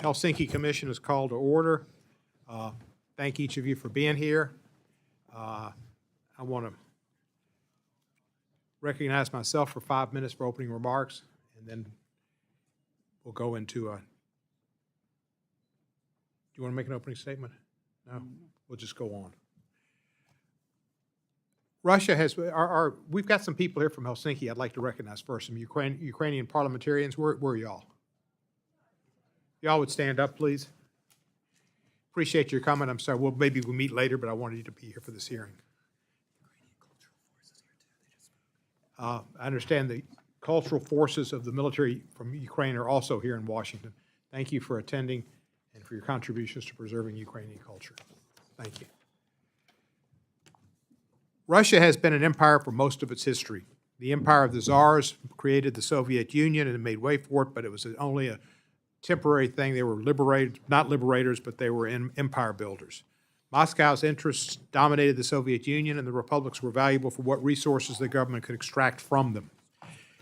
Helsinki Commission is called to order. Thank each of you for being here. I want to recognize myself for 5 minutes for opening remarks, and then we'll go into do you want to make an opening statement? No? We'll just go on. Russia has, we've got some people here from Helsinki I'd like to recognize first, some Ukrainian parliamentarians. Where are y'all? Y'all would stand up, please. Appreciate your comment. I'm sorry. Well, maybe we'll meet later, but I wanted you to be here for this hearing. I understand the cultural forces of the military from Ukraine are also here in Washington. Thank you for attending and for your contributions to preserving Ukrainian culture. Thank you. Russia has been an empire for most of its history. The empire of the Tsars created the Soviet Union and made way for it, but it was only a temporary thing. They were not liberators, but they were empire builders. Moscow's interests dominated the Soviet Union, and the republics were valuable for what resources the government could extract from them.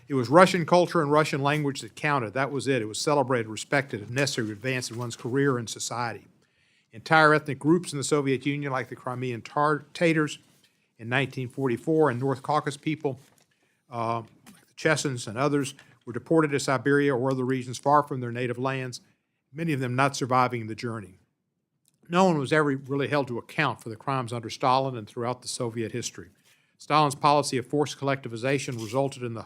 It was Russian culture and Russian language that counted. That was it. It was celebrated, respected, and necessary to advance in one's career and society. Entire ethnic groups in the Soviet Union, like the Crimean Tatars in 1944, and North Caucasus people, like the Chechens and others, were deported to Siberia or other regions far from their native lands, many of them not surviving the journey. No one was ever really held to account for the crimes under Stalin and throughout the Soviet history. Stalin's policy of forced collectivization resulted in the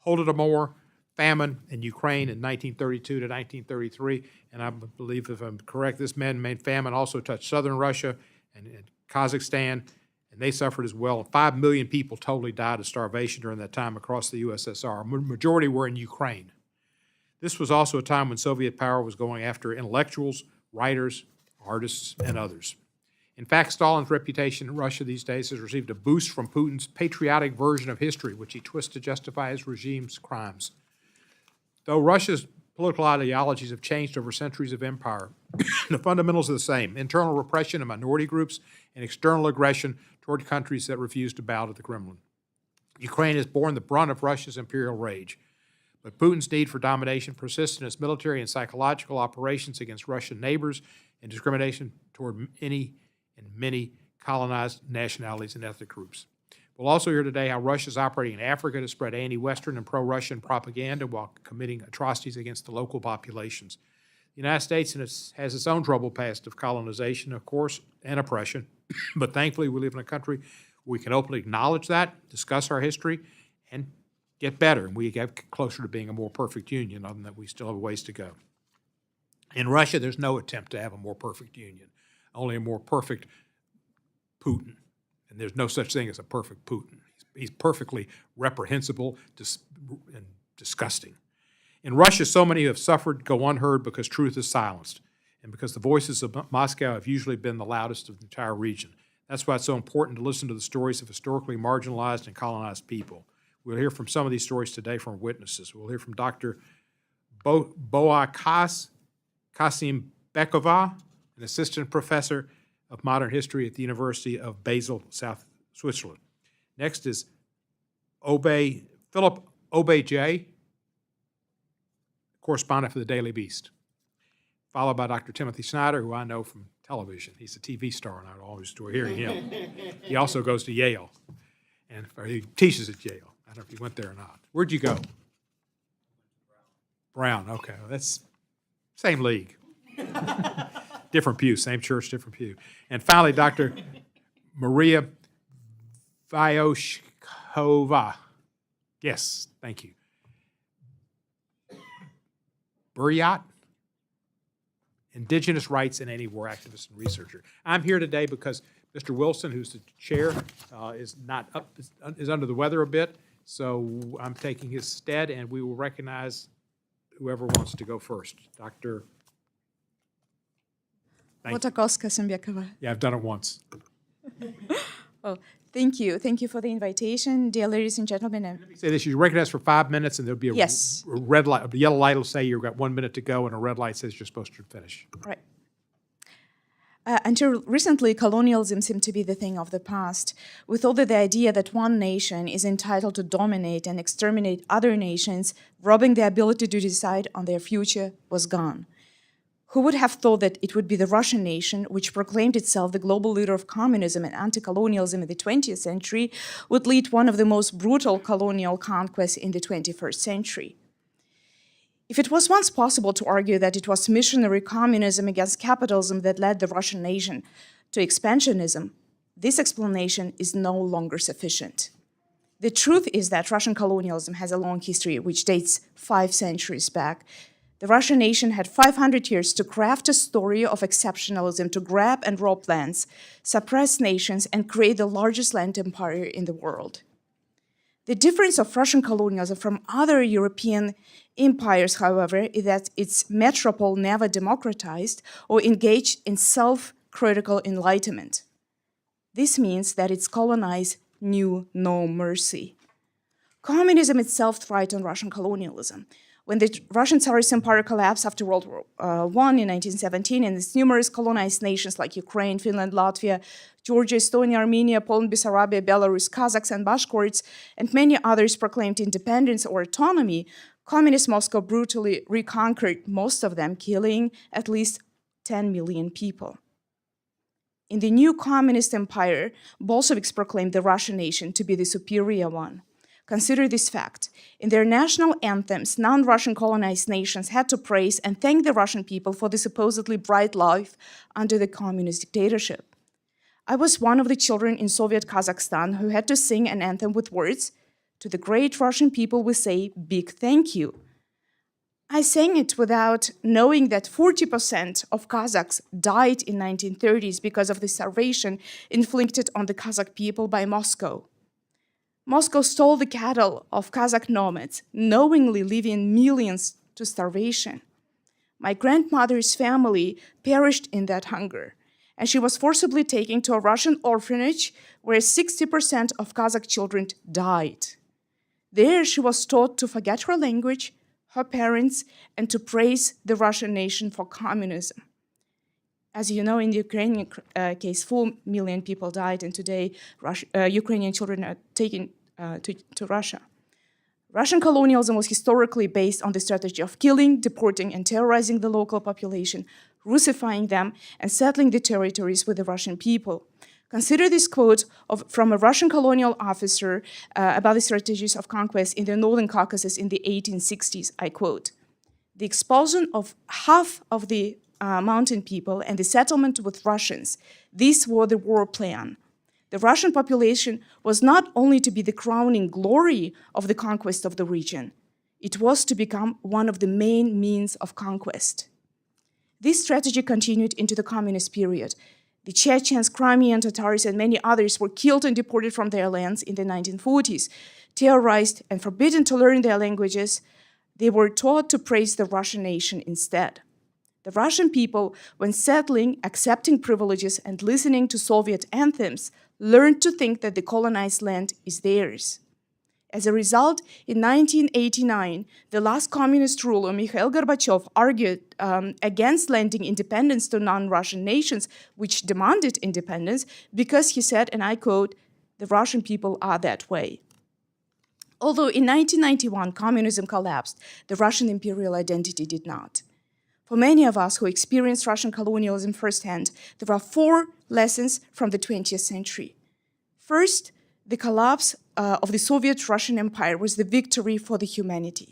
Holodomor famine in Ukraine in 1932 to 1933, and I believe, if I'm correct, this man-made famine also touched southern Russia and Kazakhstan, and they suffered as well. 5 million people totally died of starvation during that time across the USSR. A majority were in Ukraine. This was also a time when Soviet power was going after intellectuals, writers, artists, and others. In fact, Stalin's reputation in Russia these days has received a boost from Putin's patriotic version of history, which he twists to justify his regime's crimes. Though Russia's political ideologies have changed over centuries of empire, the fundamentals are the same: internal repression of minority groups and external aggression toward countries that refuse to bow to the Kremlin. Ukraine has borne the brunt of Russia's imperial rage, but Putin's need for domination persists in its military and psychological operations against Russian neighbors and discrimination toward many colonized nationalities and ethnic groups. We'll also hear today how Russia is operating in Africa to spread anti-Western and pro-Russian propaganda while committing atrocities against the local populations. The United States has its own troubled past of colonization, of course, and oppression, but thankfully we live in a country where we can openly acknowledge that, discuss our history, and get better. And we get closer to being a more perfect union, other than that we still have a ways to go. In Russia, there's no attempt to have a more perfect union, only a more perfect Putin. And there's no such thing as a perfect Putin. He's perfectly reprehensible and disgusting. In Russia, so many who have suffered go unheard because truth is silenced, and because the voices of Moscow have usually been the loudest of the entire region. That's why it's so important to listen to the stories of historically marginalized and colonized people. We'll hear from some of these stories today from witnesses. We'll hear from Dr. Boakas Kasimbekova, an assistant professor of modern history at the University of Basel, South Switzerland. Next is Philip Obey, correspondent for the Daily Beast, followed by Dr. Timothy Snyder, who I know from television. He's a TV star, and I always enjoy hearing him. He also goes to Yale, or he teaches at Yale. I don't know if he went there or not. Where'd you go? Brown, okay. Well, that's same league. Different pew, same church, different pew. And finally, Dr. Maria Vyoshkova. Yes, thank you. Buryat, Indigenous Rights and Anti-War Activist and Researcher. I'm here today because Mr. Wilson, who's the chair, is under the weather a bit, so I'm taking his stead, and we will recognize whoever wants to go first. Dr. Yeah, I've done it once. Well, thank you. Thank you for the invitation, dear ladies and gentlemen. Let me say this: you recognize for 5 minutes, and there'll be a red light. The yellow light will say you've got 1 minute to go, and a red light says you're supposed to finish. Right. Until recently, colonialism seemed to be the thing of the past. We thought that the idea that one nation is entitled to dominate and exterminate other nations, robbing their ability to decide on their future, was gone. Who would have thought that it would be the Russian nation, which proclaimed itself the global leader of communism and anti-colonialism in the 20th century, would lead one of the most brutal colonial conquests in the 21st century? If it was once possible to argue that it was missionary communism against capitalism that led the Russian nation to expansionism, this explanation is no longer sufficient. The truth is that Russian colonialism has a long history which dates 5 centuries back. The Russian nation had 500 years to craft a story of exceptionalism, to grab and rob lands, suppress nations, and create the largest land empire in the world. The difference of Russian colonialism from other European empires, however, is that its metropole never democratized or engaged in self-critical enlightenment. This means that its colonized knew no mercy. Communism itself thrived on Russian colonialism. When the Russian Tsarist Empire collapsed after World War I in 1917, and its numerous colonized nations like Ukraine, Finland, Latvia, Georgia, Estonia, Armenia, Poland, Bessarabia, Belarus, Kazakhs, and Bashkorts, and many others proclaimed independence or autonomy, Communist Moscow brutally reconquered most of them, killing at least 10 million people. In the new communist empire, Bolsheviks proclaimed the Russian nation to be the superior one. Consider this fact. In their national anthems, non-Russian colonized nations had to praise and thank the Russian people for the supposedly bright life under the communist dictatorship. I was one of the children in Soviet Kazakhstan who had to sing an anthem with words, "To the great Russian people we say big thank you." I sang it without knowing that 40% of Kazakhs died in 1930s because of the starvation inflicted on the Kazakh people by Moscow. Moscow stole the cattle of Kazakh nomads, knowingly leaving millions to starvation. My grandmother's family perished in that hunger, and she was forcibly taken to a Russian orphanage where 60% of Kazakh children died. There she was taught to forget her language, her parents, and to praise the Russian nation for communism. As you know, in the Ukrainian case, 4 million people died, and today Ukrainian children are taken to Russia. Russian colonialism was historically based on the strategy of killing, deporting, and terrorizing the local population, Russifying them, and settling the territories with the Russian people. Consider this quote from a Russian colonial officer about the strategies of conquest in the Northern Caucasus in the 1860s. I quote, "The expulsion of half of the mountain people and the settlement with Russians, these were the war plan. The Russian population was not only to be the crowning glory of the conquest of the region, it was to become one of the main means of conquest." This strategy continued into the communist period. The Chechens, Crimean Tatars, and many others were killed and deported from their lands in the 1940s. Terrorized and forbidden to learn their languages, they were taught to praise the Russian nation instead. The Russian people, when settling, accepting privileges, and listening to Soviet anthems, learned to think that the colonized land is theirs. As a result, in 1989, the last communist ruler, Mikhail Gorbachev, argued against lending independence to non-Russian nations, which demanded independence, because he said, and I quote, "The Russian people are that way." Although in 1991 communism collapsed, the Russian imperial identity did not. For many of us who experienced Russian colonialism firsthand, there are 4 lessons from the 20th century. First, the collapse of the Soviet-Russian Empire was the victory for the humanity.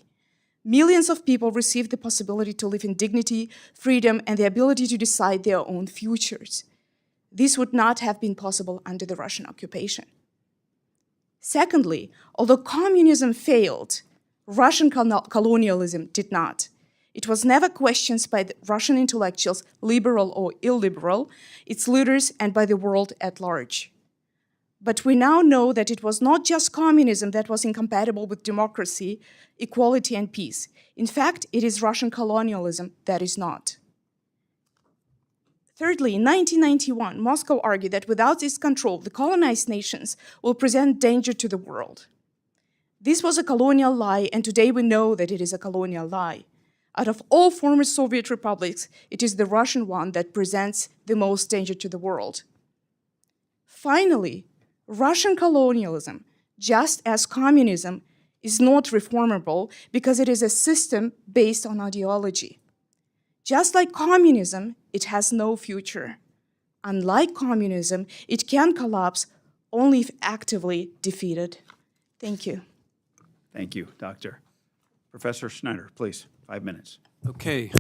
Millions of people received the possibility to live in dignity, freedom, and the ability to decide their own futures. This would not have been possible under the Russian occupation. Secondly, although communism failed, Russian colonialism did not. It was never questioned by the Russian intellectuals, liberal or illiberal, its leaders, and by the world at large. But we now know that it was not just communism that was incompatible with democracy, equality, and peace. In fact, it is Russian colonialism that is not. Thirdly, in 1991, Moscow argued that without its control, the colonized nations will present danger to the world. This was a colonial lie, and today we know that it is a colonial lie. Out of all former Soviet republics, it is the Russian one that presents the most danger to the world. Finally, Russian colonialism, just as communism, is not reformable because it is a system based on ideology. Just like communism, it has no future. Unlike communism, it can collapse only if actively defeated. Thank you. Thank you, Doctor. Professor Schneider, please, 5 minutes. Okay.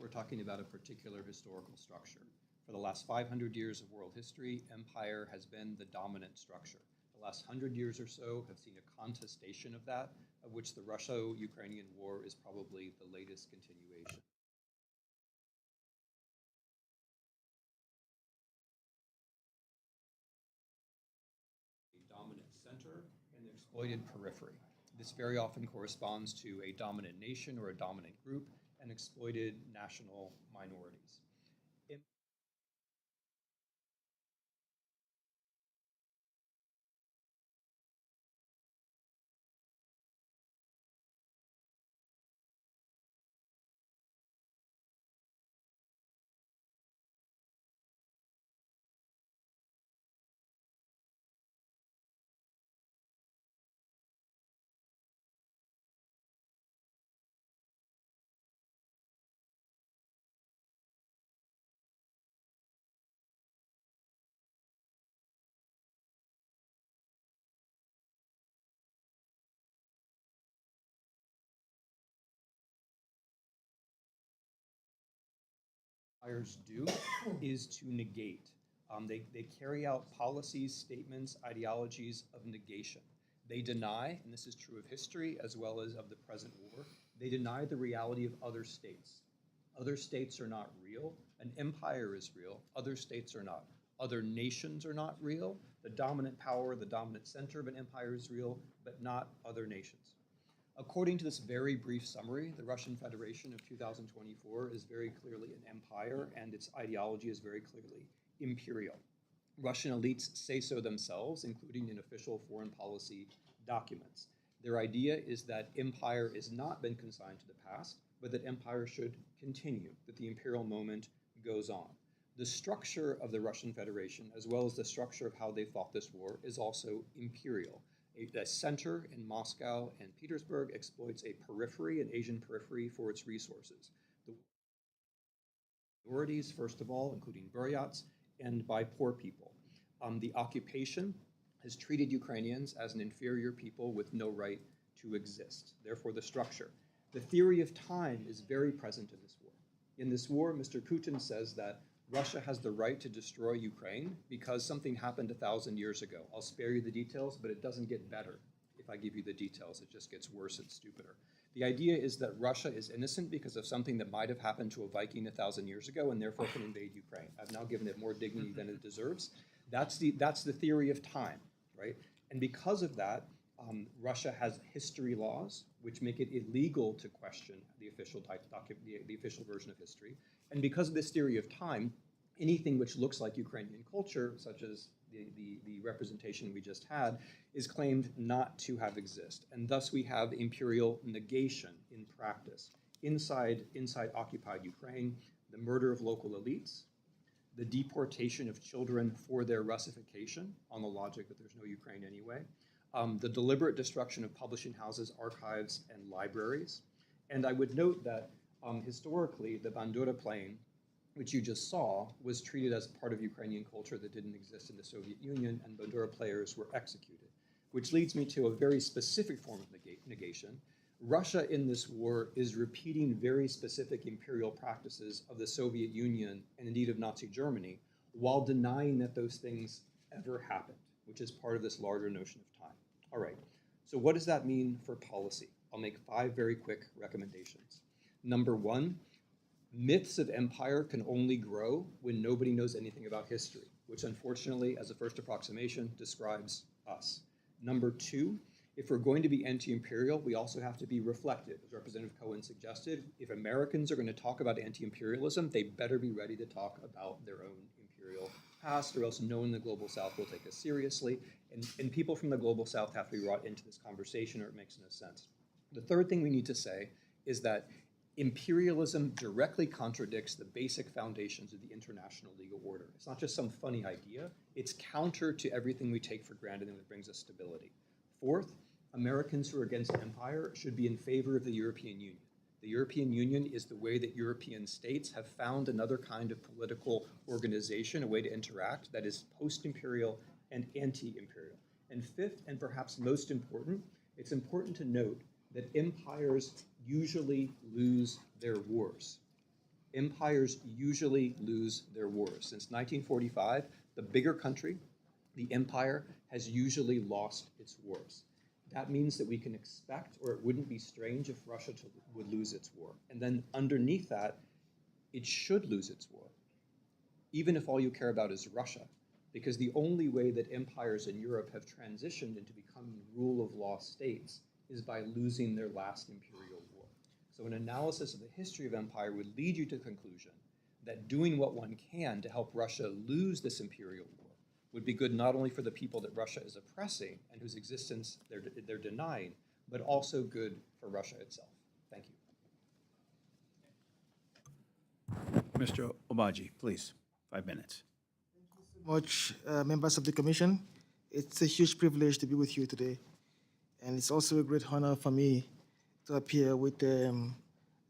We're talking about a particular historical structure. For the last 500 years of world history, empire has been the dominant structure. The last 100 years or so have seen a contestation of that, of which the Russia-Ukrainian war is probably the latest continuation. A dominant center and an exploited periphery. This very often corresponds to a dominant nation or a dominant group and exploited national minorities. Empires do is to negate. They carry out policies, statements, ideologies of negation. They deny, and this is true of history as well as of the present war, they deny the reality of other states. Other states are not real. An empire is real. Other states are not. Other nations are not real. The dominant power, the dominant center of an empire is real, but not other nations. According to this very brief summary, the Russian Federation of 2024 is very clearly an empire, and its ideology is very clearly imperial. Russian elites say so themselves, including in official foreign policy documents. Their idea is that empire has not been consigned to the past, but that empire should continue, that the imperial moment goes on. The structure of the Russian Federation, as well as the structure of how they fought this war, is also imperial. A center in Moscow and Petersburg exploits a periphery, an Asian periphery, for its resources. The minorities, first of all, including Buryats, and by poor people. The occupation has treated Ukrainians as an inferior people with no right to exist. Therefore, the structure. The theory of time is very present in this war. In this war, Mr. Putin says that Russia has the right to destroy Ukraine because something happened 1,000 years ago. I'll spare you the details, but it doesn't get better if I give you the details. It just gets worse and stupider. The idea is that Russia is innocent because of something that might have happened to a Viking 1,000 years ago and therefore can invade Ukraine. I've now given it more dignity than it deserves. That's the theory of time, right? And because of that, Russia has history laws which make it illegal to question the official version of history. And because of this theory of time, anything which looks like Ukrainian culture, such as the representation we just had, is claimed not to have existed. And thus we have imperial negation in practice. Inside occupied Ukraine, the murder of local elites, the deportation of children for their Russification, on the logic that there's no Ukraine anyway, the deliberate destruction of publishing houses, archives, and libraries. And I would note that historically, the Bandura Plain, which you just saw, was treated as part of Ukrainian culture that didn't exist in the Soviet Union, and Bandura players were executed, which leads me to a very specific form of negation. Russia in this war is repeating very specific imperial practices of the Soviet Union and indeed of Nazi Germany, while denying that those things ever happened, which is part of this larger notion of time. All right, so what does that mean for policy? I'll make 5 very quick recommendations. Number 1, Myths of empire can only grow when nobody knows anything about history, which unfortunately, as a first approximation, describes us. Number two, if we're going to be anti-imperial, we also have to be reflective. As Representative Cohen suggested, if Americans are going to talk about anti-imperialism, they better be ready to talk about their own imperial past, or else no one in the Global South will take us seriously. And people from the Global South have to be brought into this conversation, or it makes no sense. The third thing we need to say is that imperialism directly contradicts the basic foundations of the international legal order. It's not just some funny idea, it's counter to everything we take for granted and that brings us stability. Fourth, Americans who are against empire should be in favor of the European Union. The European Union is the way that European states have found another kind of political organization, a way to interact that is post-imperial and anti-imperial. And fifth, and perhaps most important, it's important to note that empires usually lose their wars. Empires usually lose their wars. Since 1945, the bigger country, the empire, has usually lost its wars. That means that we can expect, or it wouldn't be strange if Russia would lose its war. And then underneath that, it should lose its war, even if all you care about is Russia, because the only way that empires in Europe have transitioned into becoming rule of law states is by losing their last imperial war. So an analysis of the history of empire would lead you to the conclusion that doing what one can to help Russia lose this imperial war would be good not only for the people that Russia is oppressing and whose existence they're denying, but also good for Russia itself. Thank you. Mr. Obaji, please, 5 minutes. Much, members of the Commission. It's a huge privilege to be with you today. And it's also a great honor for me to appear with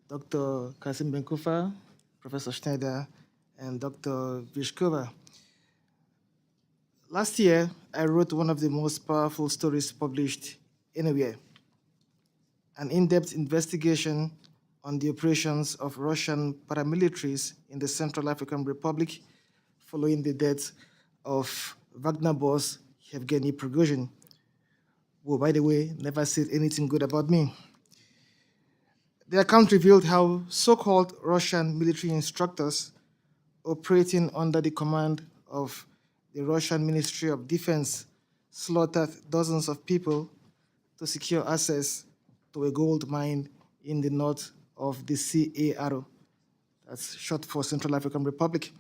Dr. Kasim Benkufa, Professor Schneider, and Dr. Vishkova. Last year, I wrote one of the most powerful stories published anywhere, an in-depth investigation on the operations of Russian paramilitaries in the Central African Republic following the death of Wagner boss Yevgeny Prigozhin, who, by the way, never said anything good about me. The account revealed how so-called Russian military instructors operating under the command of the Russian Ministry of Defense slaughtered dozens of people to secure access to a gold mine in the north of the CAR, that's short for Central African Republic.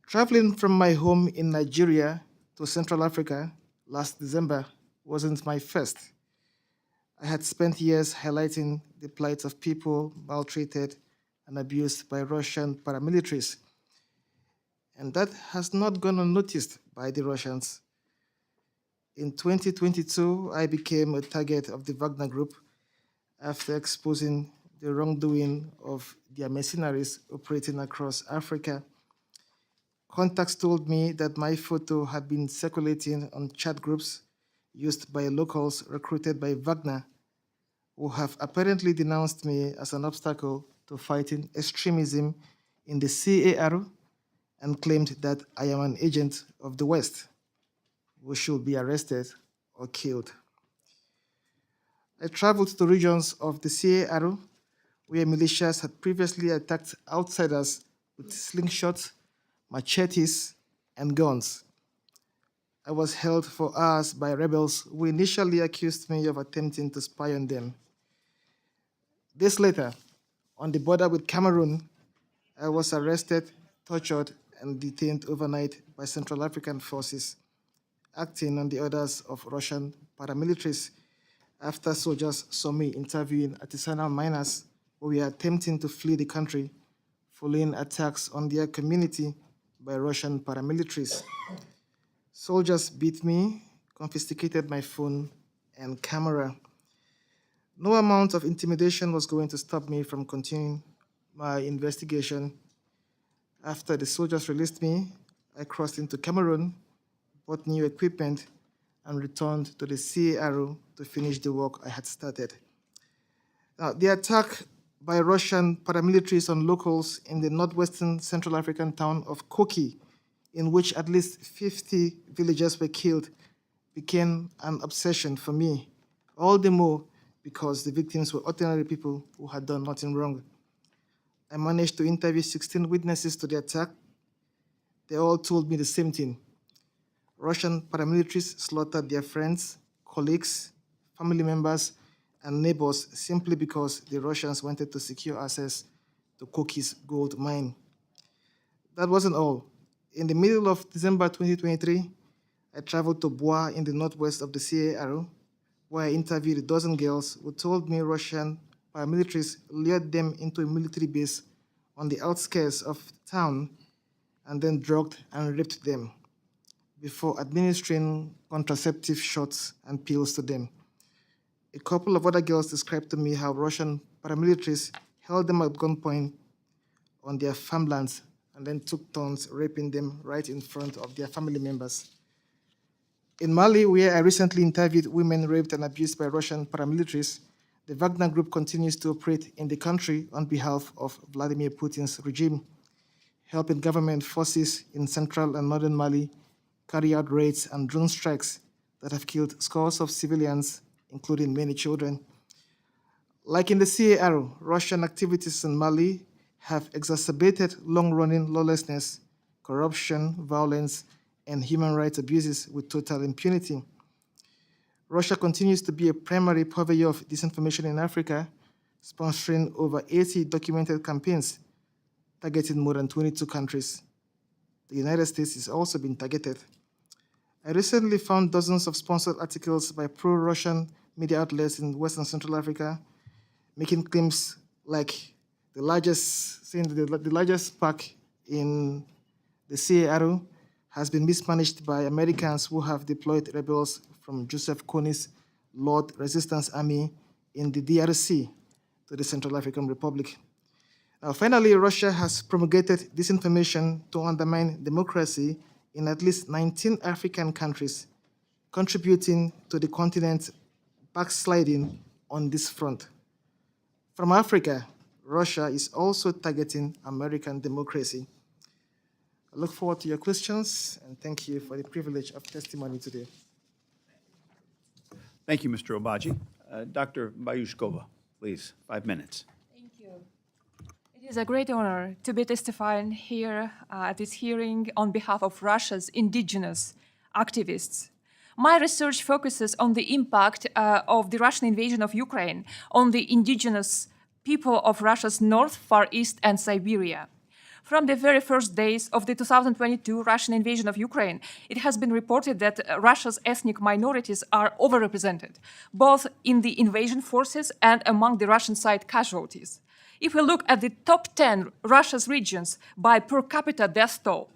Traveling from my home in Nigeria to Central Africa last December wasn't my first. I had spent years highlighting the plight of people maltreated and abused by Russian paramilitaries. And that has not gone unnoticed by the Russians. In 2022, I became a target of the Wagner Group after exposing the wrongdoing of their mercenaries operating across Africa. Contacts told me that my photo had been circulating on chat groups used by locals recruited by Wagner, who have apparently denounced me as an obstacle to fighting extremism in the CAR and claimed that I am an agent of the West who should be arrested or killed. I traveled to regions of the CAR where militias had previously attacked outsiders with slingshots, machetes, and guns. I was held for hours by rebels who initially accused me of attempting to spy on them. Days later, on the border with Cameroon, I was arrested, tortured, and detained overnight by Central African forces, acting on the orders of Russian paramilitaries after soldiers saw me interviewing artisanal miners who were attempting to flee the country following attacks on their community by Russian paramilitaries. Soldiers beat me, confiscated my phone and camera. No amount of intimidation was going to stop me from continuing my investigation. After the soldiers released me, I crossed into Cameroon, bought new equipment, and returned to the CAR to finish the work I had started. Now, the attack by Russian paramilitaries on locals in the northwestern Central African town of Koki, in which at least 50 villagers were killed, became an obsession for me, all the more because the victims were ordinary people who had done nothing wrong. I managed to interview 16 witnesses to the attack. They all told me the same thing. Russian paramilitaries slaughtered their friends, colleagues, family members, and neighbors simply because the Russians wanted to secure access to Koki's gold mine. That wasn't all. In the middle of December 2023, I traveled to Bois in the northwest of the CAR, where I interviewed a dozen girls who told me Russian paramilitaries lured them into a military base on the outskirts of town and then drugged and raped them before administering contraceptive shots and pills to them. A couple of other girls described to me how Russian paramilitaries held them at gunpoint on their farmlands and then took turns raping them right in front of their family members. In Mali, where I recently interviewed women raped and abused by Russian paramilitaries, the Wagner Group continues to operate in the country on behalf of Vladimir Putin's regime, helping government forces in central and northern Mali carry out raids and drone strikes that have killed scores of civilians, including many children. Like in the CAR, Russian activities in Mali have exacerbated long-running lawlessness, corruption, violence, and human rights abuses with total impunity. Russia continues to be a primary purveyor of disinformation in Africa, sponsoring over 80 documented campaigns targeting more than 22 countries. The United States has also been targeted. I recently found dozens of sponsored articles by pro-Russian media outlets in West and Central Africa, making claims like the largest park in the CAR has been mismanaged by Americans who have deployed rebels from Joseph Kony's Lord Resistance Army in the DRC to the Central African Republic. Finally, Russia has promulgated disinformation to undermine democracy in at least 19 African countries, contributing to the continent's backsliding on this front. From Africa, Russia is also targeting American democracy. I look forward to your questions, and thank you for the privilege of testimony today. Thank you, Mr. Obaji. Dr. Bayushkova, please, 5 minutes. Thank you. It is a great honor to be testifying here at this hearing on behalf of Russia's indigenous activists. My research focuses on the impact of the Russian invasion of Ukraine on the indigenous people of Russia's North, Far East, and Siberia. From the very first days of the 2022 Russian invasion of Ukraine, it has been reported that Russia's ethnic minorities are overrepresented, both in the invasion forces and among the Russian side casualties. If we look at the top 10 Russia's regions by per capita death toll,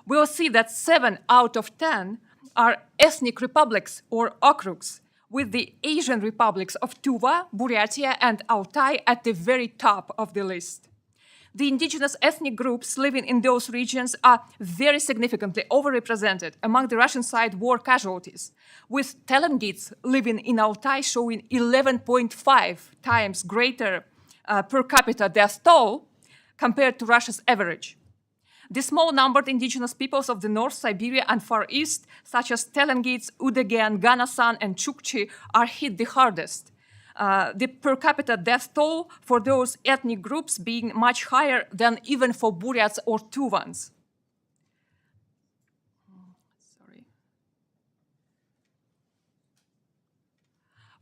we'll see that 7 out of 10 are ethnic republics or okrugs, with the Asian republics of Tuva, Buryatia, and Altai at the very top of the list. The indigenous ethnic groups living in those regions are very significantly overrepresented among the Russian side war casualties, with Telengits living in Altai showing 11.5 times greater per capita death toll compared to Russia's average. The small-numbered indigenous peoples of the North, Siberia, and Far East, such as Telengits, Udegen, Ganasan, and Chukchi, are hit the hardest. The per capita death toll for those ethnic groups being much higher than even for Buryats or Tuvans.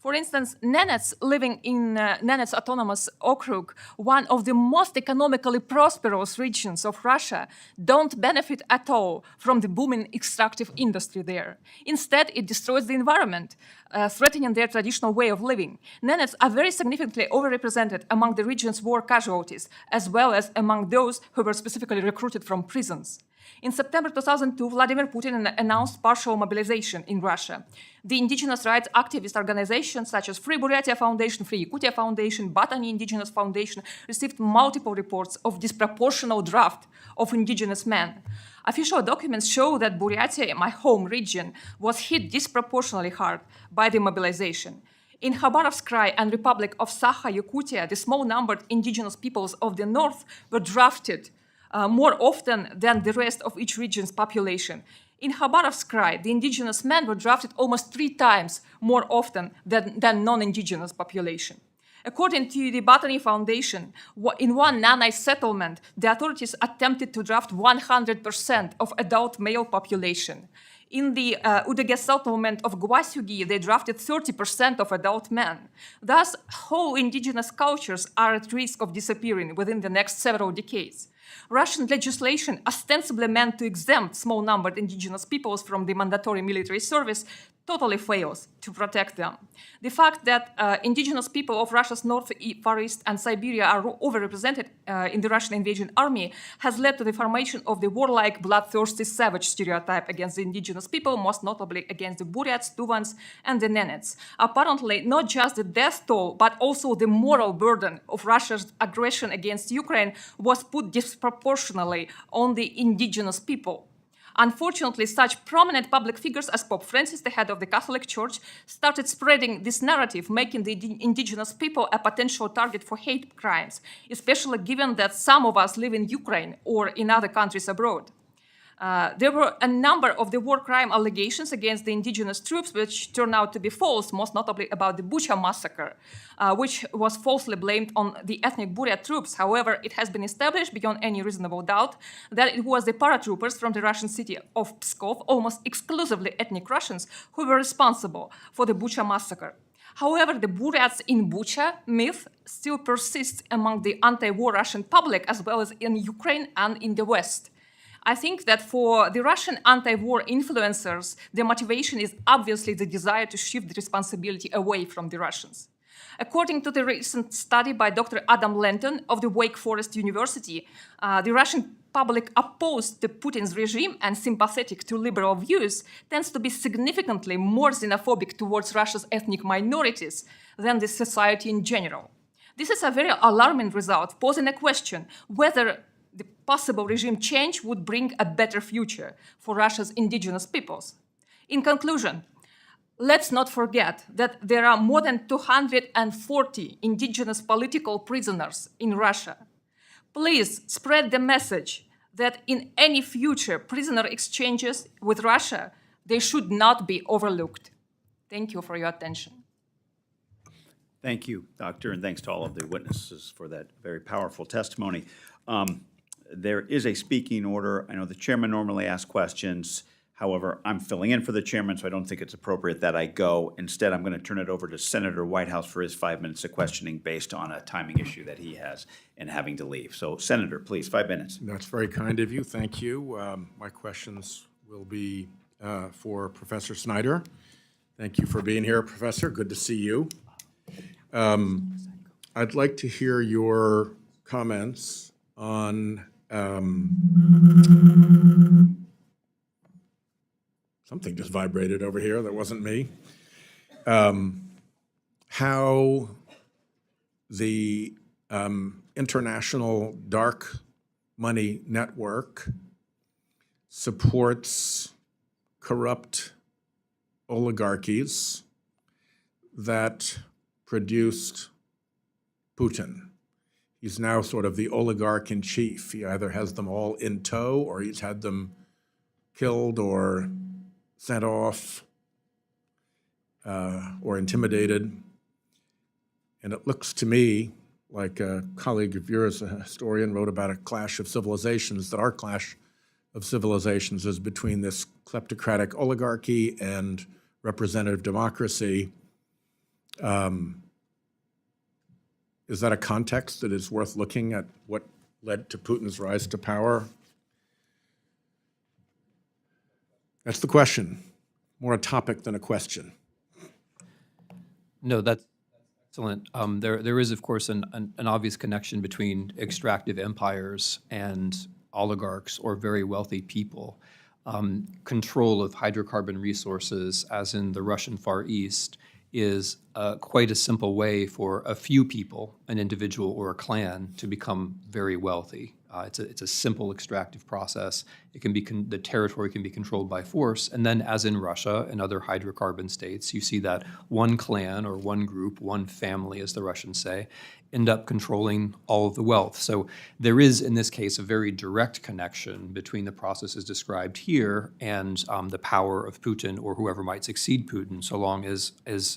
For instance, Nenets living in Nenets Autonomous Okrug, one of the most economically prosperous regions of Russia, don't benefit at all from the booming extractive industry there. Instead, it destroys the environment, threatening their traditional way of living. Nenets are very significantly overrepresented among the region's war casualties, as well as among those who were specifically recruited from prisons. In September 2002, Vladimir Putin announced partial mobilization in Russia. The indigenous rights activist organizations such as Free Buryatia Foundation, Free Yakutia Foundation, Batani Indigenous Foundation received multiple reports of disproportional draft of indigenous men. Official documents show that Buryatia, my home region, was hit disproportionately hard by the mobilization. In Khabarovsk Krai and Republic of Sakha-Yakutia, the small-numbered indigenous peoples of the north were drafted more often than the rest of each region's population. In Khabarovsk Krai, the indigenous men were drafted almost 3 times more often than non-indigenous population. According to the Botany Foundation, in one Nanai settlement, the authorities attempted to draft 100% of adult male population. In the Udege settlement of Gwasugi, they drafted 30% of adult men. Thus, whole indigenous cultures are at risk of disappearing within the next several decades. Russian legislation, ostensibly meant to exempt small-numbered indigenous peoples from the mandatory military service, totally fails to protect them. The fact that indigenous people of Russia's North, Far East, and Siberia are overrepresented in the Russian invasion army has led to the formation of the warlike, bloodthirsty, savage stereotype against the indigenous people, most notably against the Buryats, Tuvans, and the Nenets. Apparently, not just the death toll, but also the moral burden of Russia's aggression against Ukraine was put disproportionately on the indigenous people. Unfortunately, such prominent public figures as Pope Francis, the head of the Catholic Church, started spreading this narrative, making the indigenous people a potential target for hate crimes, especially given that some of us live in Ukraine or in other countries abroad. There were a number of the war crime allegations against the indigenous troops, which turned out to be false, most notably about the Bucha massacre, which was falsely blamed on the ethnic Buryat troops. However, it has been established beyond any reasonable doubt that it was the paratroopers from the Russian city of Pskov, almost exclusively ethnic Russians, who were responsible for the Bucha massacre. However, the Buryats in Bucha myth still persists among the anti-war Russian public, as well as in Ukraine and in the West. I think that for the Russian anti-war influencers, the motivation is obviously the desire to shift the responsibility away from the Russians. According to the recent study by Dr. Adam Lenton of the Wake Forest University, the Russian public opposed to Putin's regime and sympathetic to liberal views tends to be significantly more xenophobic towards Russia's ethnic minorities than the society in general. This is a very alarming result, posing a question whether the possible regime change would bring a better future for Russia's indigenous peoples. In conclusion, let's not forget that there are more than 240 indigenous political prisoners in Russia. Please spread the message that in any future prisoner exchanges with Russia, they should not be overlooked. Thank you for your attention. Thank you, Doctor, and thanks to all of the witnesses for that very powerful testimony. There is a speaking order. I know the chairman normally asks questions. However, I'm filling in for the chairman, so I don't think it's appropriate that I go. Instead, I'm going to turn it over to Senator Whitehouse for his 5 minutes of questioning based on a timing issue that he has in having to leave. So, Senator, please, 5 minutes. That's very kind of you. Thank you. My questions will be for Professor Snyder. Thank you for being here, Professor. Good to see you. I'd like to hear your comments on something just vibrated over here. That wasn't me. How the international dark money network supports corrupt oligarchies that produced Putin. He's now sort of the oligarch in chief. He either has them all in tow or he's had them killed or sent off or intimidated. And it looks to me like a colleague of yours, a historian, wrote about a clash of civilizations, that our clash of civilizations is between this kleptocratic oligarchy and representative democracy. Is that a context that is worth looking at, what led to Putin's rise to power? That's the question. More a topic than a question. No, that's excellent. There is, of course, an obvious connection between extractive empires and oligarchs or very wealthy people. Control of hydrocarbon resources, as in the Russian Far East, is quite a simple way for a few people, an individual or a clan, to become very wealthy. It's a simple extractive process. It can be the territory can be controlled by force, and then, as in Russia and other hydrocarbon states, you see that one clan or one group, one family, as the Russians say, end up controlling all of the wealth. So there is, in this case, a very direct connection between the processes described here and the power of Putin or whoever might succeed Putin, so long as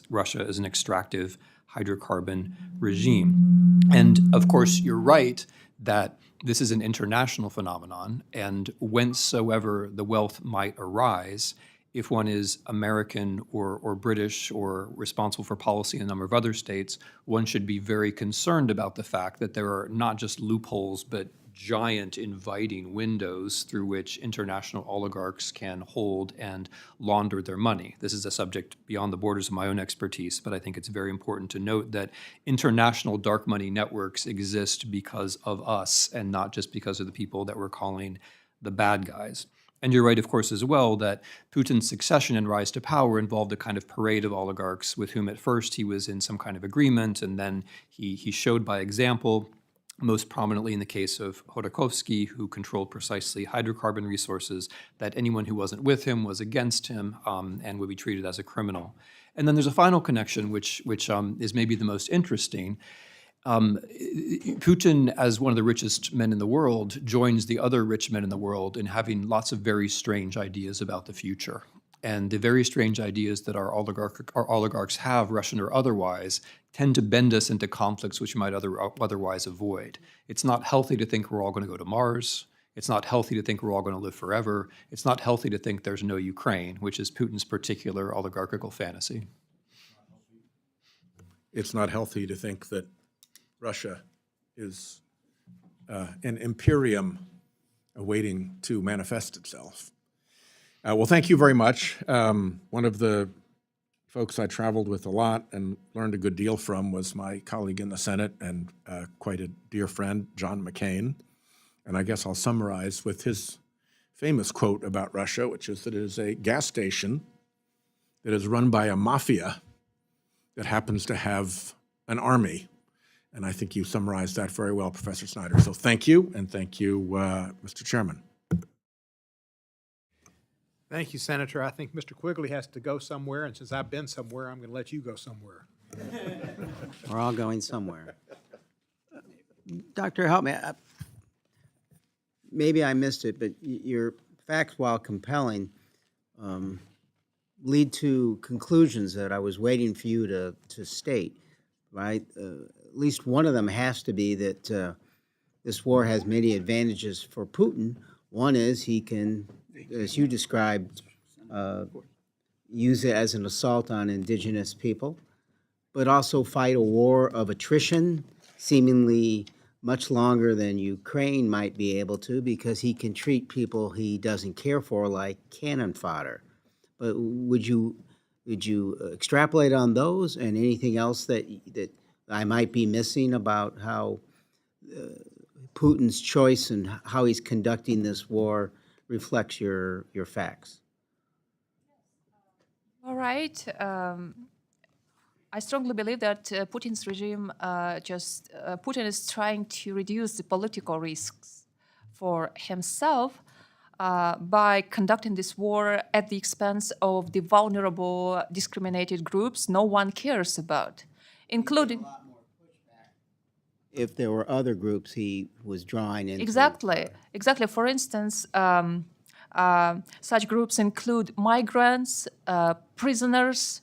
Russia is an extractive hydrocarbon regime. And of course, you're right that this is an international phenomenon, and whencesoever the wealth might arise, if one is American or British or responsible for policy in a number of other states, one should be very concerned about the fact that there are not just loopholes, but giant inviting windows through which international oligarchs can hold and launder their money. This is a subject beyond the borders of my own expertise, but I think it's very important to note that international dark money networks exist because of us and not just because of the people that we're calling the bad guys. And you're right, of course, as well, that Putin's succession and rise to power involved a kind of parade of oligarchs with whom at first he was in some kind of agreement, and then he showed by example, most prominently in the case of Khodorkovsky, who controlled precisely hydrocarbon resources, that anyone who wasn't with him was against him and would be treated as a criminal. And then there's a final connection, which is maybe the most interesting. Putin, as one of the richest men in the world, joins the other rich men in the world in having lots of very strange ideas about the future. And the very strange ideas that our oligarchs have, Russian or otherwise, tend to bend us into conflicts which we might otherwise avoid. It's not healthy to think we're all going to go to Mars. It's not healthy to think we're all going to live forever. It's not healthy to think there's no Ukraine, which is Putin's particular oligarchical fantasy. It's not healthy to think that Russia is an imperium awaiting to manifest itself. Well, thank you very much. One of the folks I traveled with a lot and learned a good deal from was my colleague in the Senate and quite a dear friend, John McCain. And I guess I'll summarize with his famous quote about Russia, which is that it is a gas station that is run by a mafia that happens to have an army. And I think you summarized that very well, Professor Snyder. So thank you, and thank you, Mr. Chairman. Thank you, Senator. I think Mr. Quigley has to go somewhere, and since I've been somewhere, I'm going to let you go somewhere. We're all going somewhere. Doctor, help me. Maybe I missed it, but your facts, while compelling, lead to conclusions that I was waiting for you to state, right? At least one of them has to be that this war has many advantages for Putin. One is he can, as you described, use it as an assault on indigenous people, but also fight a war of attrition, seemingly much longer than Ukraine might be able to, because he can treat people he doesn't care for like cannon fodder. But would you extrapolate on those and anything else that I might be missing about how Putin's choice and how he's conducting this war reflects your facts? All right. I strongly believe that Putin's regime Putin is trying to reduce the political risks for himself by conducting this war at the expense of the vulnerable, discriminated groups no one cares about, including... If there were other groups he was drawing into. Exactly. For instance, such groups include migrants, prisoners,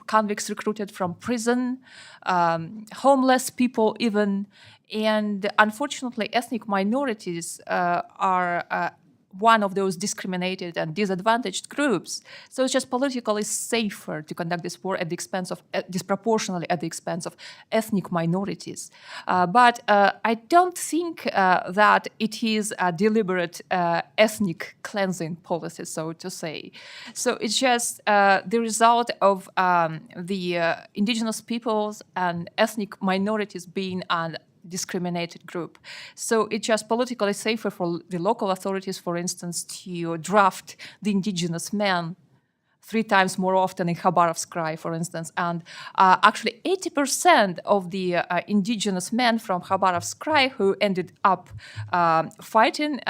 convicts recruited from prison, homeless people even, and unfortunately ethnic minorities are one of those discriminated and disadvantaged groups. So it's just politically safer to conduct this war at the expense of, disproportionately at the expense of ethnic minorities. But I don't think that it is a deliberate ethnic cleansing policy, so to say. So it's just the result of the indigenous peoples and ethnic minorities being an discriminated group. So it's just politically safer for the local authorities, for instance, to draft the indigenous men 3 times more often in Khabarovsk Krai, for instance. And actually 80% of the indigenous men from Khabarovsk Krai who ended up fighting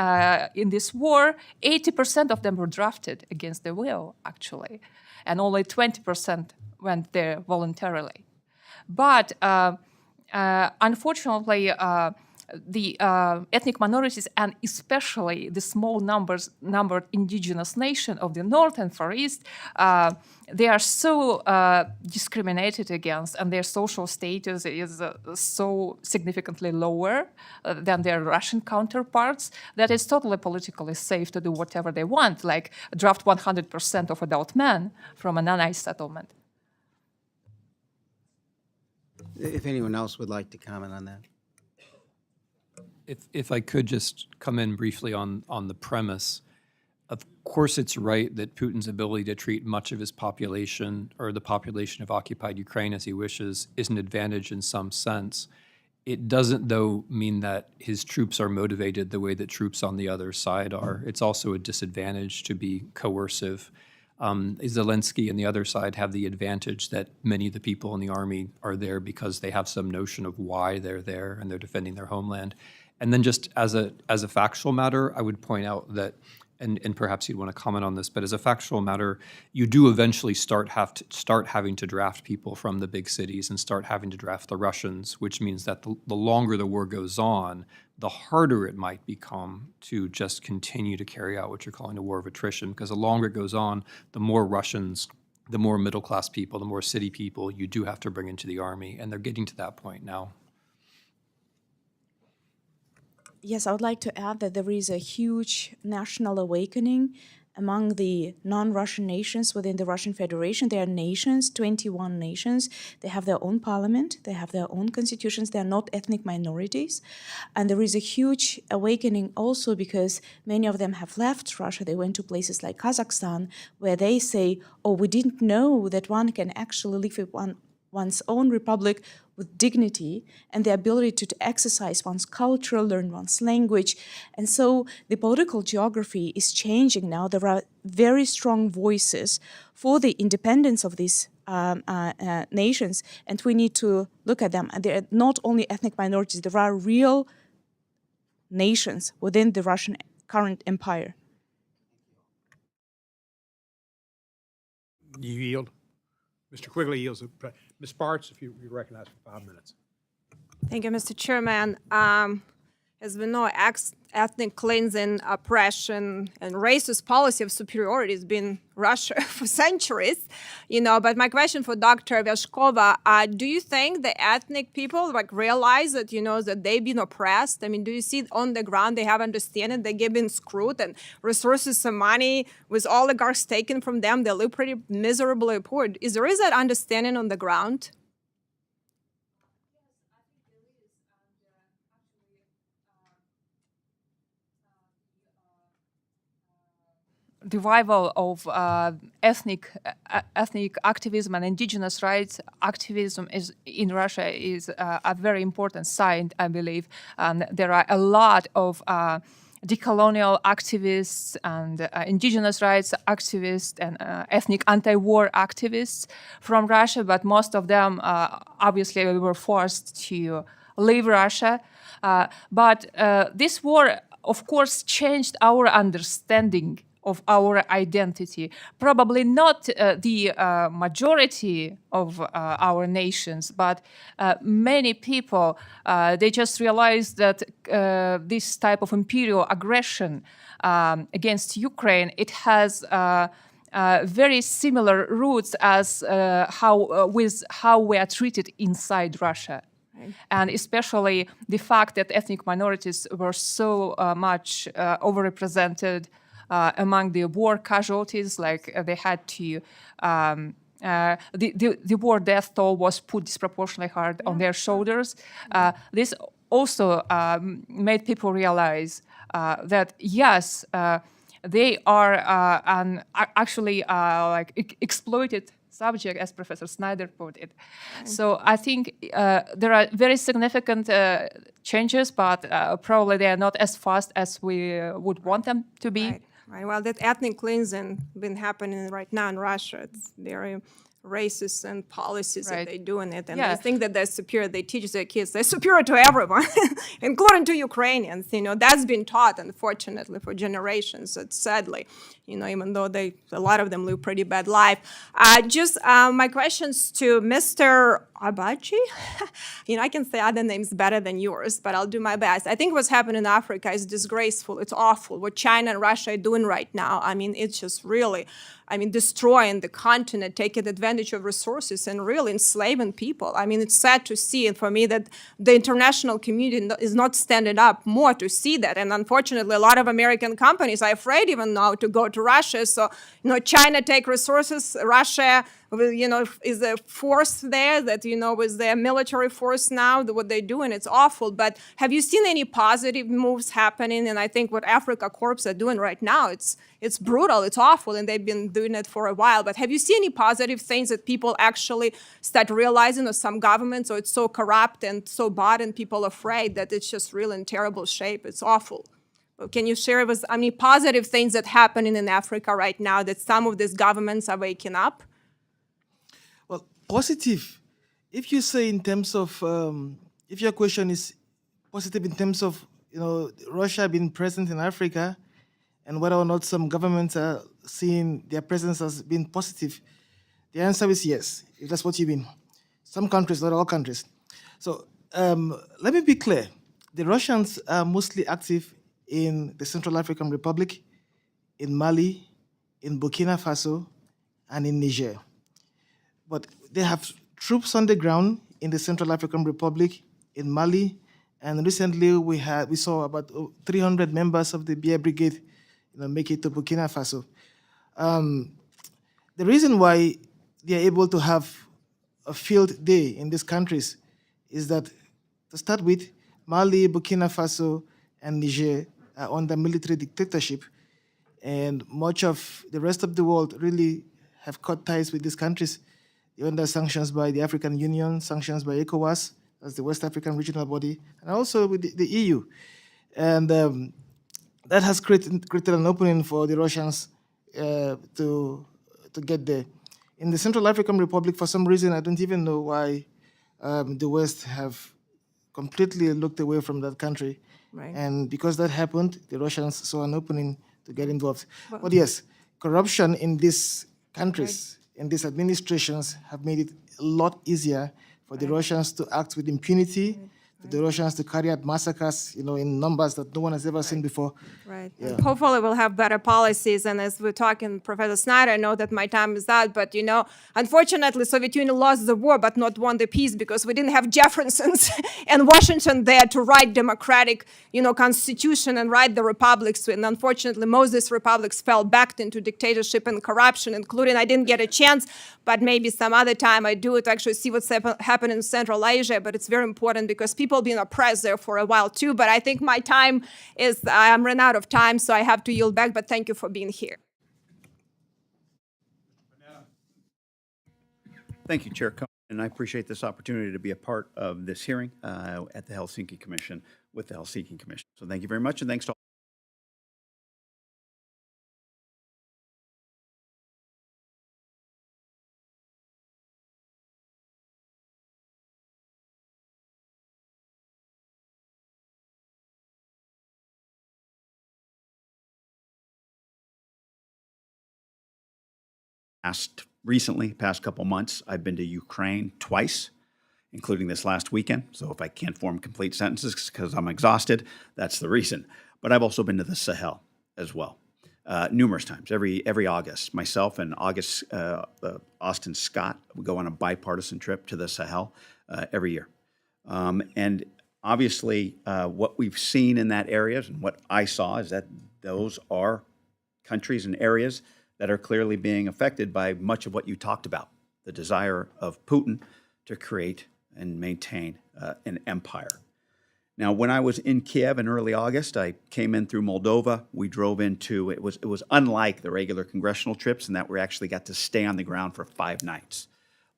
in this war, 80% of them were drafted against their will, actually. And only 20% went there voluntarily. But unfortunately, the ethnic minorities, and especially the small numbered indigenous nation of the North and Far East, they are so discriminated against, and their social status is so significantly lower than their Russian counterparts that it's totally politically safe to do whatever they want, like draft 100% of adult men from a non-ICE settlement. If anyone else would like to comment on that. If I could just come in briefly on the premise, of course it's right that Putin's ability to treat much of his population or the population of occupied Ukraine as he wishes is an advantage in some sense. It doesn't, though, mean that his troops are motivated the way that troops on the other side are. It's also a disadvantage to be coercive. Zelensky and the other side have the advantage that many of the people in the army are there because they have some notion of why they're there and they're defending their homeland. And then just as a factual matter, I would point out that, and perhaps you'd want to comment on this, but as a factual matter, you do eventually start having to draft people from the big cities and start having to draft the Russians, which means that the longer the war goes on, the harder it might become to just continue to carry out what you're calling a war of attrition, because the longer it goes on, the more Russians, the more middle-class people, the more city people you do have to bring into the army, and they're getting to that point now. Yes, I would like to add that there is a huge national awakening among the non-Russian nations within the Russian Federation. There are nations, 21 nations. They have their own parliament. They have their own constitutions. They are not ethnic minorities. And there is a huge awakening also because many of them have left Russia. They went to places like Kazakhstan, where they say, oh, we didn't know that one can actually live in one's own republic with dignity and the ability to exercise one's culture, learn one's language. And so the political geography is changing now. There are very strong voices for the independence of these nations, and we need to look at them. And they are not only ethnic minorities, there are real nations within the Russian current empire. You yield. Mr. Quigley yields. Ms. Sparks, if you recognize for 5 minutes. Thank you, Mr. Chairman. As we know, ethnic cleansing, oppression, and racist policy of superiority has been Russia for centuries, But my question for Dr. Vyashkova, do you think the ethnic people realize that, that they've been oppressed? I mean, do you see on the ground they have understanding they get been screwed and resources and money with oligarchs taken from them? They live pretty miserably poor. Is there that understanding on the ground? Revival of ethnic activism and indigenous rights activism in Russia is a very important sign, I believe. There are a lot of decolonial activists and indigenous rights activists and ethnic anti-war activists from Russia, but most of them obviously were forced to leave Russia. But this war, of course, changed our understanding of our identity. Probably not the majority of our nations, but many people, they just realized that this type of imperial aggression against Ukraine, it has very similar roots as how we are treated inside Russia. And especially the fact that ethnic minorities were so much overrepresented among the war casualties, like they had to, the war death toll was put disproportionately hard on their shoulders. This also made people realize that yes, they are actually exploited subject, as Professor Snyder put it. So I think there are very significant changes, but probably they are not as fast as we would want them to be. Right. Well, that ethnic cleansing been happening right now in Russia. It's very racist and policies that they do in it. And they think that they're superior. They teach their kids they're superior to everyone, including to Ukrainians. That's been taught, unfortunately, for generations, sadly, even though a lot of them live pretty bad life. My questions to Mr. Abachi. I can say other names better than yours, but I'll do my best. I think what's happened in Africa is disgraceful. It's awful. What China and Russia are doing right now, it's just really, destroying the continent, taking advantage of resources and really enslaving people. It's sad to see, and for me, that the international community is not standing up more to see that. And unfortunately, a lot of American companies are afraid even now to go to Russia. So, China take resources, Russia, is a force there that, with their military force now, what they're doing, it's awful. But have you seen any positive moves happening? And I think what Africa Corps are doing right now, it's brutal, it's awful, and they've been doing it for a while. But have you seen any positive things that people actually start realizing, or some governments, or it's so corrupt and so bad and people afraid that it's just really in terrible shape? It's awful. But can you share with any positive things that happening in Africa right now that some of these governments are waking up? Well, positive. If you say in terms of, if your question is positive in terms of, Russia being present in Africa, and whether or not some governments are seeing their presence as being positive, the answer is yes, if that's what you mean. Some countries, not all countries. So let me be clear. The Russians are mostly active in the Central African Republic, in Mali, in Burkina Faso, and in Niger. But they have troops on the ground in the Central African Republic, in Mali, and recently we saw about 300 members of the Bear Brigade make it to Burkina Faso. The reason why they are able to have a field day in these countries is that, to start with, Mali, Burkina Faso, and Niger are under military dictatorship, and much of the rest of the world really have cut ties with these countries. They're under sanctions by the African Union, sanctions by ECOWAS, that's the West African regional body, and also with the EU. And that has created an opening for the Russians to get there. In the Central African Republic, for some reason, I don't even know why the West have completely looked away from that country. Right. And because that happened, the Russians saw an opening to get involved. But yes, corruption in these countries, in these administrations, have made it a lot easier for the Russians to act with impunity, for the Russians to carry out massacres, in numbers that no one has ever seen before. Right. Yeah. And hopefully we'll have better policies. And as we're talking, Professor Snyder, I know that my time is out, but unfortunately, Soviet Union lost the war, but not won the peace, because we didn't have Jeffersons and Washington there to write democratic, constitution and write the republics. And unfortunately, most of these republics fell back into dictatorship and corruption, including, I didn't get a chance, but maybe some other time I do it to actually see what's happening in Central Asia. But it's very important because people been oppressed there for a while too. But I think my time is, I'm run out of time, so I have to yield back, but thank you for being here. Thank you, Chair Cohen, and I appreciate this opportunity to be a part of this hearing at the Helsinki Commission with the Helsinki Commission. So thank you very much, and thanks to all. Past couple months, I've been to Ukraine twice, including this last weekend. So if I can't form complete sentences because I'm exhausted, that's the reason. But I've also been to the Sahel as well, numerous times. Every August, myself and Austin Scott, we go on a bipartisan trip to the Sahel every year. And obviously, what we've seen in that area and what I saw is that those are countries and areas that are clearly being affected by much of what you talked about, the desire of Putin to create and maintain an empire. Now, when I was in Kiev in early August, I came in through Moldova. We drove into, it was unlike the regular congressional trips in that we actually got to stay on the ground for 5 nights.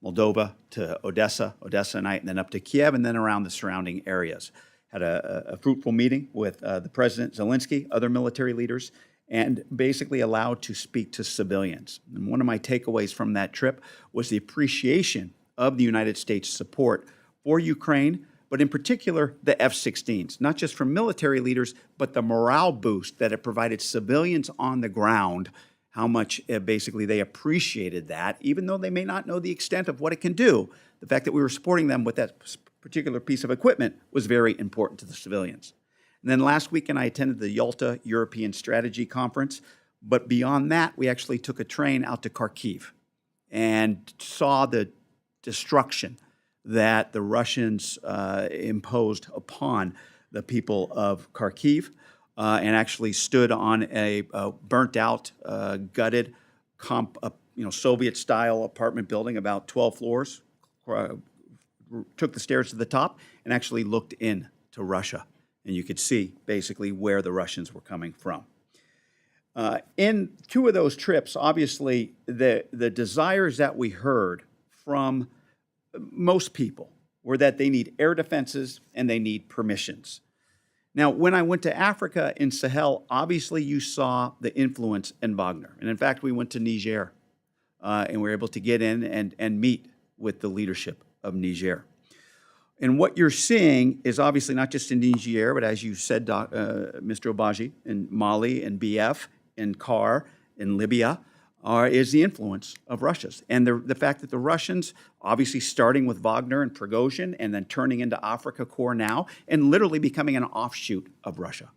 Moldova to Odessa a night, and then up to Kiev, and then around the surrounding areas. Had a fruitful meeting with the President Zelensky, other military leaders, and basically allowed to speak to civilians. And one of my takeaways from that trip was the appreciation of the United States' support for Ukraine, but in particular, the F-16s, not just from military leaders, but the morale boost that it provided civilians on the ground, how much basically they appreciated that, even though they may not know the extent of what it can do. The fact that we were supporting them with that particular piece of equipment was very important to the civilians. And then last weekend, I attended the Yalta European Strategy Conference. But beyond that, we actually took a train out to Kharkiv and saw the destruction that the Russians imposed upon the people of Kharkiv, and actually stood on a burnt-out, gutted, Soviet-style apartment building, about 12 floors, took the stairs to the top, and actually looked into Russia. And you could see basically where the Russians were coming from. In two of those trips, obviously, the desires that we heard from most people were that they need air defenses and they need permissions. Now, when I went to Africa in Sahel, obviously you saw the influence in Wagner. And in fact, we went to Niger, and we were able to get in and meet with the leadership of Niger. And what you're seeing is obviously not just in Niger, but as you said, Mr. Obaji, in Mali and BF, in CAR, in Libya, is the influence of Russia's. And the fact that the Russians, obviously starting with Wagner and Prigozhin, and then turning into Africa Corps now, and literally becoming an offshoot of Russia.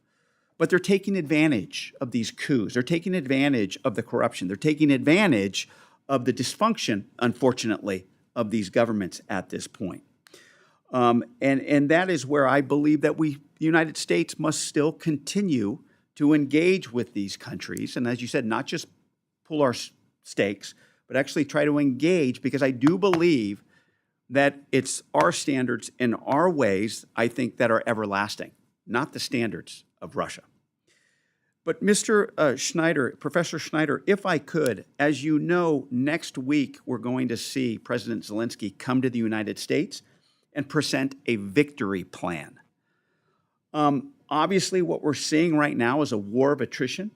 But they're taking advantage of these coups. They're taking advantage of the corruption. They're taking advantage of the dysfunction, unfortunately, of these governments at this point. And that is where I believe that the United States must still continue to engage with these countries. And as you said, not just pull our stakes, but actually try to engage, because I do believe that it's our standards and our ways, I think, that are everlasting, not the standards of Russia. But Mr. Schneider, Professor Schneider, if I could, as you know, next week we're going to see President Zelensky come to the United States and present a victory plan. Obviously, what we're seeing right now is a war of attrition,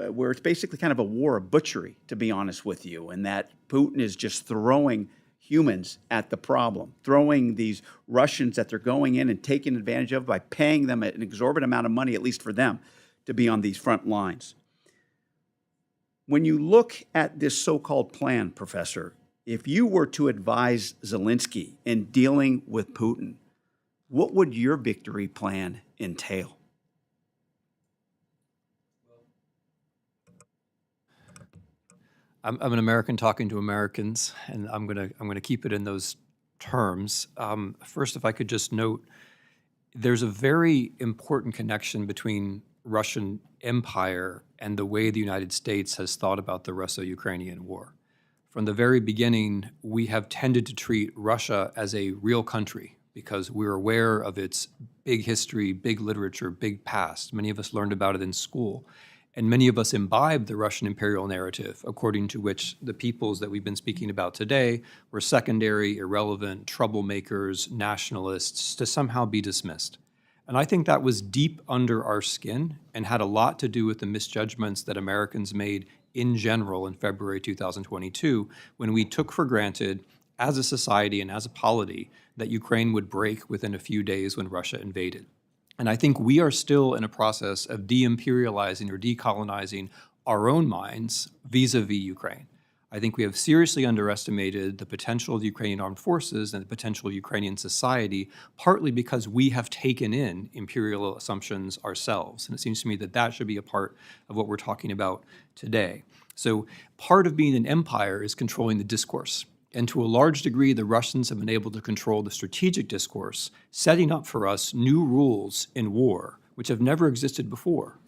where it's basically kind of a war of butchery, to be honest with you, and that Putin is just throwing humans at the problem, throwing these Russians that they're going in and taking advantage of by paying them an exorbitant amount of money, at least for them, to be on these front lines. When you look at this so-called plan, Professor, if you were to advise Zelensky in dealing with Putin, what would your victory plan entail? I'm an American talking to Americans, and I'm gonna keep it in those terms. First, if I could just note, there's a very important connection between Russian empire and the way the United States has thought about the Russo-Ukrainian war. From the very beginning, we have tended to treat Russia as a real country because we're aware of its big history, big literature, big past. Many of us learned about it in school. And many of us imbibed the Russian imperial narrative, according to which the peoples that we've been speaking about today were secondary, irrelevant, troublemakers, nationalists, to somehow be dismissed. And I think that was deep under our skin and had a lot to do with the misjudgments that Americans made in general in February 2022, when we took for granted, as a society and as a polity, that Ukraine would break within a few days when Russia invaded. And I think we are still in a process of de-imperializing or decolonizing our own minds vis-a-vis Ukraine. I think we have seriously underestimated the potential of the Ukrainian armed forces and the potential of Ukrainian society, partly because we have taken in imperial assumptions ourselves. And it seems to me that that should be a part of what we're talking about today. So part of being an empire is controlling the discourse. And to a large degree, the Russians have been able to control the strategic discourse, setting up for us new rules in war, which have never existed before.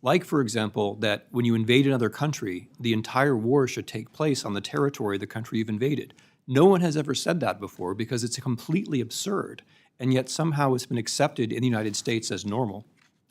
Like, for example, that when you invade another country, the entire war should take place on the territory of the country you've invaded. No one has ever said that before because it's completely absurd, and yet somehow it's been accepted in the United States as normal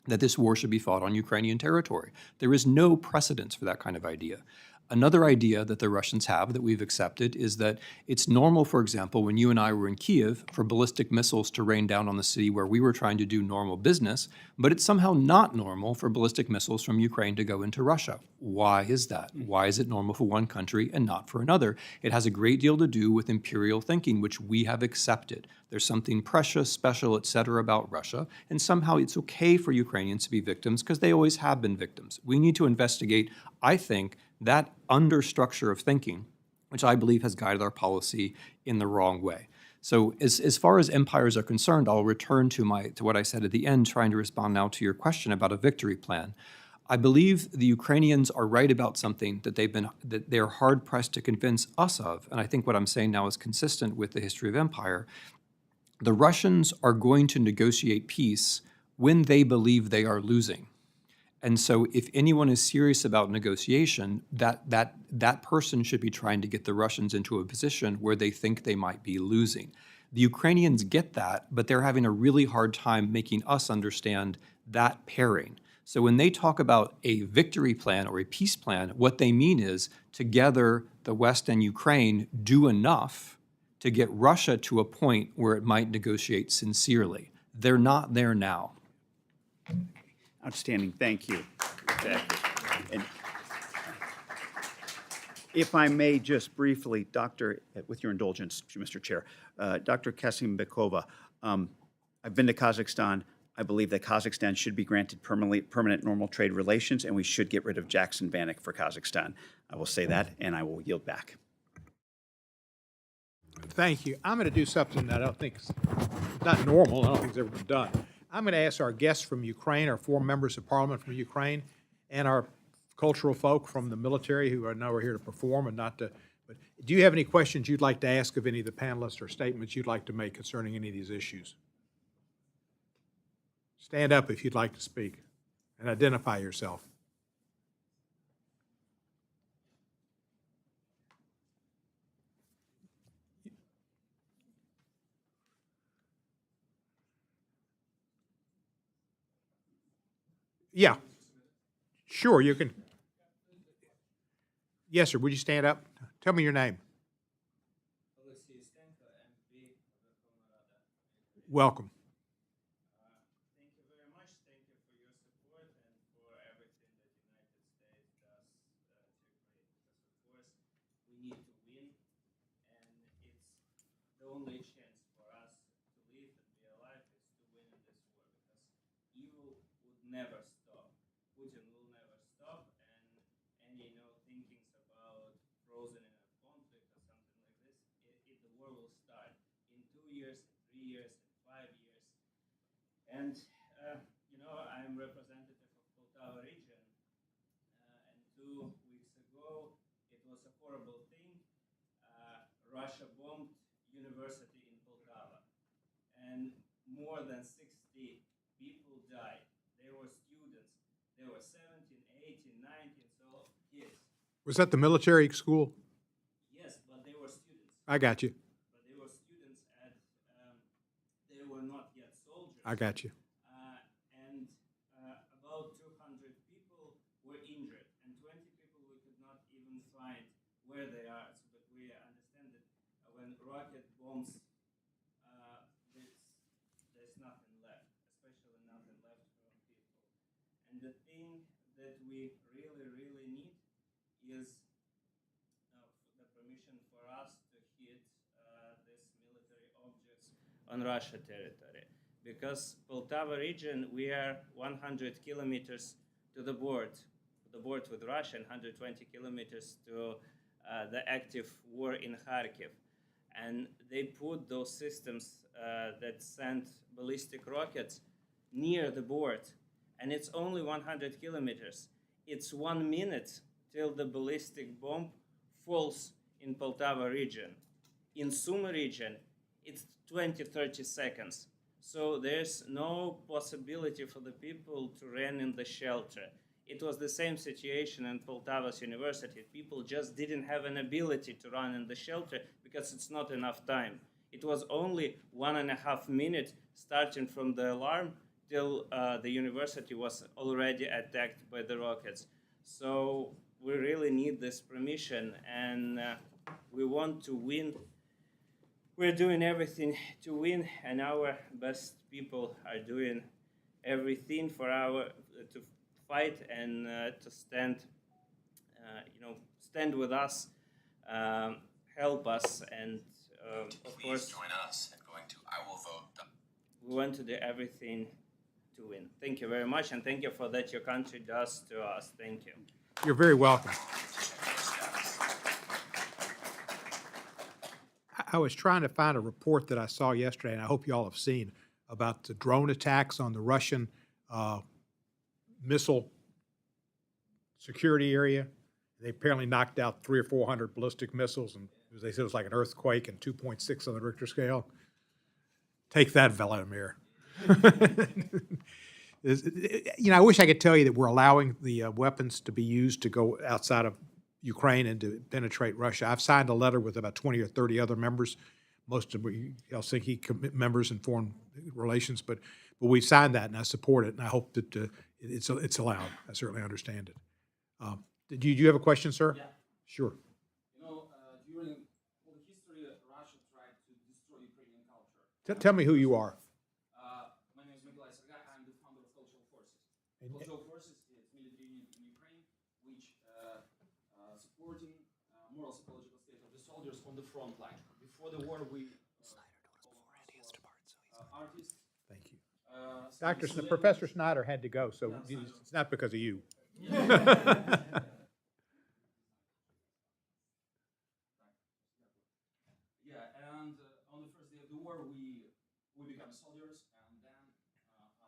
that this war should be fought on Ukrainian territory. There is no precedence for that kind of idea. Another idea that the Russians have that we've accepted is that it's normal, for example, when you and I were in Kiev, for ballistic missiles to rain down on the city where we were trying to do normal business, but it's somehow not normal for ballistic missiles from Ukraine to go into Russia. Why is that? Why is it normal for one country and not for another? It has a great deal to do with imperial thinking, which we have accepted. There's something precious, special, etc. about Russia, and somehow it's okay for Ukrainians to be victims because they always have been victims. We need to investigate, I think, That understructure of thinking, which I believe has guided our policy in the wrong way. So as far as empires are concerned, I'll return to what I said at the end, trying to respond now to your question about a victory plan. I believe the Ukrainians are right about something that they're hard pressed to convince us of, and I think what I'm saying now is consistent with the history of empire. The Russians are going to negotiate peace when they believe they are losing. And so if anyone is serious about negotiation, that person should be trying to get the Russians into a position where they think they might be losing. The Ukrainians get that, but they're having a really hard time making us understand that pairing. So when they talk about a victory plan or a peace plan, what they mean is together the West and Ukraine do enough to get Russia to a point where it might negotiate sincerely. They're not there now. Outstanding, thank you. Exactly. And if I may just briefly, with your indulgence, Mr. Chair, Dr. Kasimbekova, I've been to Kazakhstan. I believe that Kazakhstan should be granted permanent normal trade relations, and we should get rid of Jackson Vanik for Kazakhstan. I will say that, and I will yield back. Thank you. I'm going to do something that I don't think is not normal. I don't think it's ever been done. I'm going to ask our guests from Ukraine, our 4 members of parliament from Ukraine, and our cultural folk from the military who I know are here to perform and not to. But do you have any questions you'd like to ask of any of the panelists or statements you'd like to make concerning any of these issues? Stand up if you'd like to speak and identify yourself. Yeah. Sure, you can. Yes, sir. Would you stand up? Tell me your name. Welcome. Thank you very much. Thank you for your support and for everything that the United States does to Ukraine. Because of course we need to win, and it's the only chance for us to live and be alive is to win in this war. Because evil would never stop. Putin will never stop, and any thinkings about frozen in a conflict or something like this, the war will start in 2 years, 3 years. 5 years. And, I'm representative of Poltava region, and 2 weeks ago, it was a horrible thing. Russia bombed university in Poltava, and more than 60 people died. They were students. They were 17, 18, 19, so kids. Was that the military school? Yes, but they were students. I got you. But they were students, and they were not yet soldiers. I got you. And about 200 people were injured, and 20 people we could not even find where they are. So, but we understand that when rocket bombs, there's nothing left, especially nothing left from people. And the thing that we really, really need is the permission for us to hit these military objects on Russia territory. Because Poltava region, we are 100 kilometers to the board with Russia, and 120 kilometers to the active war in Kharkiv. And they put those systems that send ballistic rockets near the board, and it's only 100 kilometers. It's 1 minute till the ballistic bomb falls in Poltava region. In Sumy region, it's 20-30 seconds. So there's no possibility for the people to run in the shelter. It was the same situation in Poltava's university. People just didn't have an ability to run in the shelter because it's not enough time. It was only 1.5 minutes starting from the alarm till the university was already attacked by the rockets. So we really need this permission, and we want to win. We're doing everything to win, and our best people are doing everything to fight and to stand, stand with us, help us, and of course, join us in going to iwillvote. We want to do everything to win. Thank you very much, and thank you for that your country does to us. Thank you. You're very welcome. I was trying to find a report that I saw yesterday, and I hope you all have seen, about the drone attacks on the Russian missile security area. They apparently knocked out 300 or 400 ballistic missiles, and they said it was like an earthquake and 2.6 on the Richter scale. Take that, Vladimir. I wish I could tell you that we're allowing the weapons to be used to go outside of Ukraine and to penetrate Russia. I've signed a letter with about 20 or 30 other members, most of Helsinki members in foreign relations, but we signed that, and I support it, and I hope that it's allowed. I certainly understand it. Do you have a question, sir? Yeah. Sure. During all the history, Russia tried to destroy Ukrainian culture. Tell me who you are. My name is Nikolai Sergei. I'm the founder of Cultural Forces. Cultural Forces is military unit in Ukraine, which supporting moral psychological state of the soldiers on the front line. Before the war, we artists. Thank you. Professor Snyder had to go, so it's not because of you. Yeah, and on the first day of the war, we became soldiers, and then after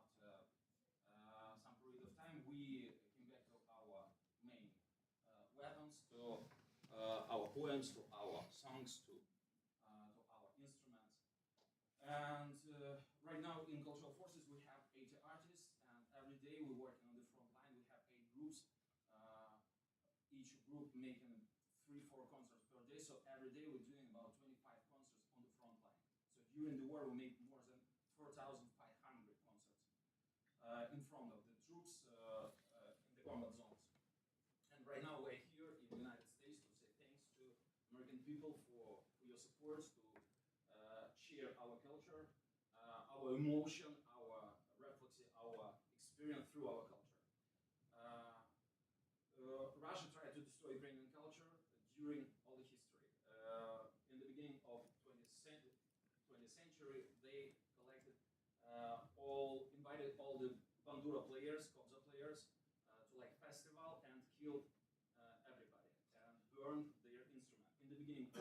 some period of time, we came back to our main weapons, to our poems, to our songs, to our instruments. And right now in Cultural Forces, we have 80 artists, and every day we're working on the front line. We have 8 groups, each group making 3-4 concerts per day. So every day we're doing about 25 concerts on the front line. So during the war, we make more than 4,500 concerts in front of the troops in the combat zones. And right now we're here in the United States to say thanks to American people for your support, to share our culture, our emotion, our reflex, our experience through our culture. Russia tried to destroy Ukrainian culture during all the history. In the beginning of 20th century, they collected invited all the bandura players, kobza players, to like festival and killed everybody and burned their instrument. In the beginning of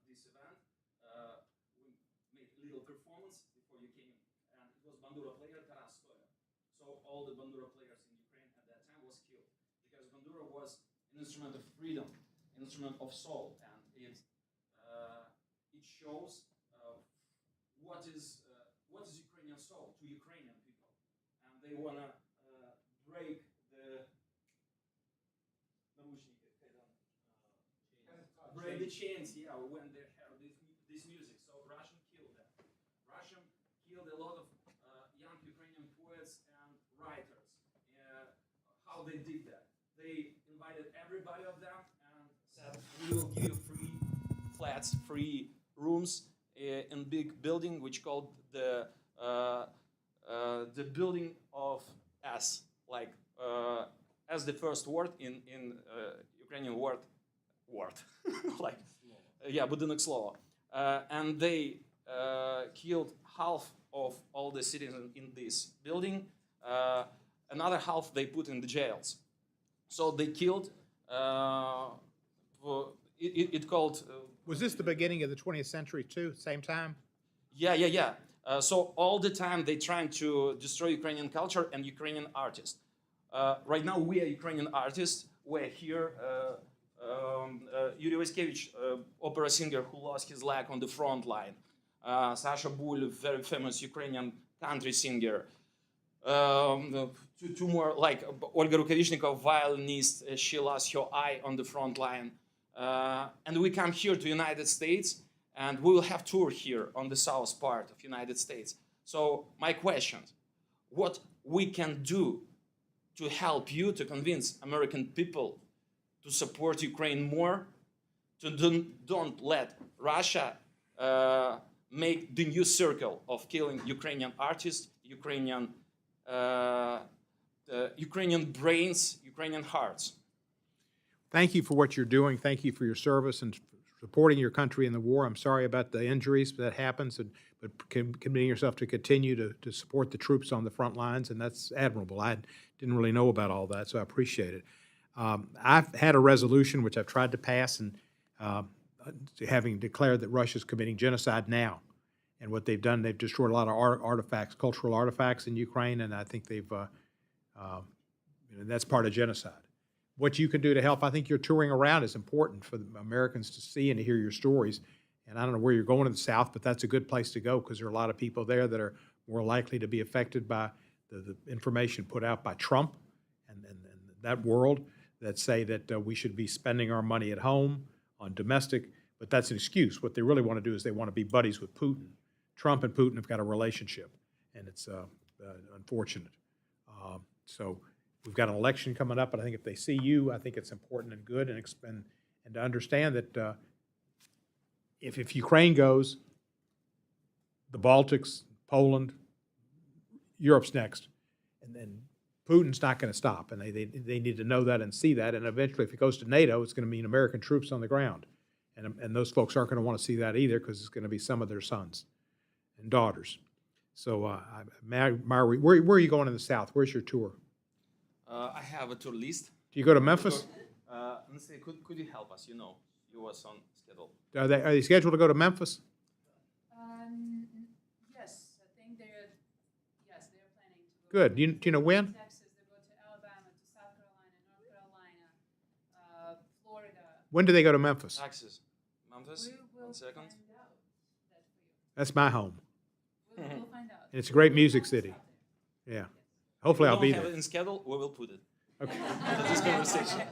this event, we made a little performance before you came, and it was bandura player Taras Stoya. So all the bandura players in Ukraine at that time was killed, because bandura was an instrument of freedom, an instrument of soul, and it shows what is Ukrainian soul to Ukrainian people, and they wanna break the chains, yeah, when they heard this music. So Russian killed them. Russian killed a lot of young Ukrainian poets and writers. How they did that? They invited everybody of them and said, we will give you free flats, free rooms in big building, which called the building of S, like as the first word in Ukrainian word, like budynek slova. And they killed half of all the citizens in this building. Another half they put in the jails. So they killed. It called. Was this the beginning of the 20th century too? Same time? Yeah. So all the time they trying to destroy Ukrainian culture and Ukrainian artists. Right now we are Ukrainian artists. We're here. Yuri Vaskevich, opera singer who lost his leg on the front line. Sasha Bull, very famous Ukrainian country singer. Two more, like Olga Rukavishnikov, violinist. She lost her eye on the front line. And we come here to United States, and we will have tour here on the south part of United States. So my question, what we can do to help you to convince American people to support Ukraine more, to don't let Russia make the new circle of killing Ukrainian artists, Ukrainian brains, Ukrainian hearts. Thank you for what you're doing. Thank you for your service and supporting your country in the war. I'm sorry about the injuries that happens, but committing yourself to continue to support the troops on the front lines, and that's admirable. I didn't really know about all that, so I appreciate it. I've had a resolution which I've tried to pass, and having declared that Russia's committing genocide now. And what they've done, they've destroyed a lot of artifacts, cultural artifacts in Ukraine, and I think they've, that's part of genocide. What you can do to help, I think your touring around is important for the Americans to see and to hear your stories. And I don't know where you're going in the South, but that's a good place to go because there are a lot of people there that are more likely to be affected by the information put out by Trump and that world that say that we should be spending our money at home on domestic, but that's an excuse. What they really want to do is they want to be buddies with Putin. Trump and Putin have got a relationship, and it's unfortunate. So we've got an election coming up, but I think if they see you, I think it's important and good, and to understand that if Ukraine goes, the Baltics, Poland, Europe's next, and then Putin's not going to stop, and they need to know that and see that, and eventually if it goes to NATO, it's going to mean American troops on the ground, and those folks aren't going to want to see that either because it's going to be some of their sons and daughters. So, where are you going in the South? Where's your tour? I have a tour list. Do you go to Memphis? Let's say, could you help us? You know, you was on schedule. Are they scheduled to go to Memphis? Yes, I think they're planning to go Good. Do you know when? to Texas, they go to Alabama, to South Carolina, North Carolina, Florida. When do they go to Memphis? Texas. Memphis? We will 1 second. find out that for you. That's my home. We'll find out. And it's a great music city. Yeah. Hopefully I'll be If we don't there. have it in schedule, we will put it. Okay. After this conversation.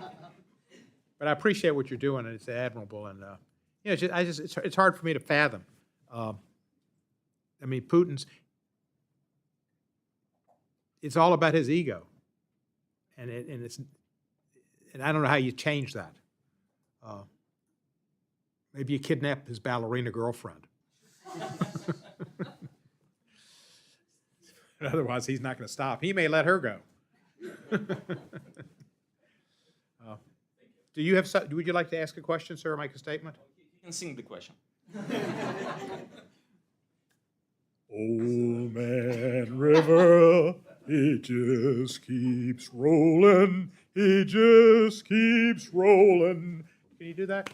But I appreciate what you're doing, and it's admirable. And it's hard for me to fathom. I mean, it's all about his ego, and I don't know how you change that. Maybe you kidnap his ballerina girlfriend. Otherwise, he's not going to stop. He may let her go. Would you like to ask a question, sir, or make a statement? You can sing the question. Old Man River, it just keeps rolling, it just keeps rolling. Can you do that?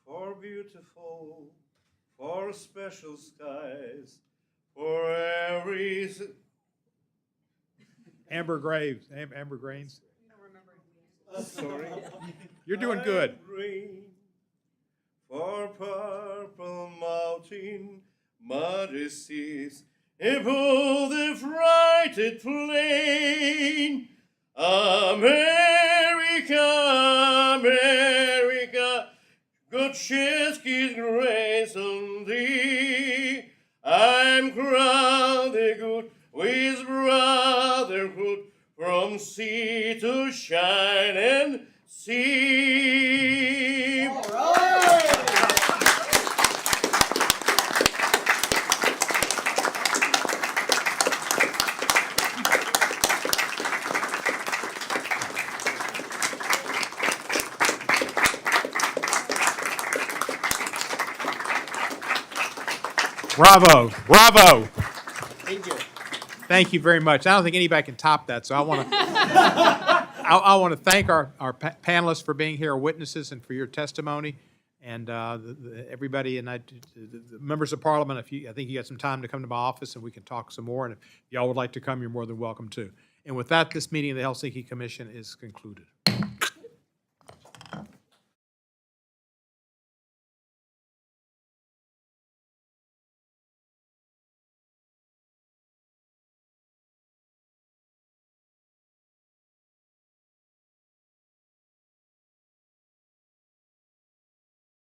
For beautiful, for special skies, for every... Amber Graves, Amber Grains. Sorry. You're doing good. Green, for purple mountain majesties, above the frighted plain. America, America, God sheds His grace on thee. I'm crowded good with brotherhood, from sea to shine and sea. All right. Bravo, bravo. Thank you. Thank you very much. I don't think anybody can top that, so I want to I want to thank our panelists for being here, our witnesses, and for your testimony, and everybody and the members of Parliament. I think you got some time to come to my office, and we can talk some more. And if y'all would like to come, you're more than welcome to. And with that, this meeting of the Helsinki Commission is concluded.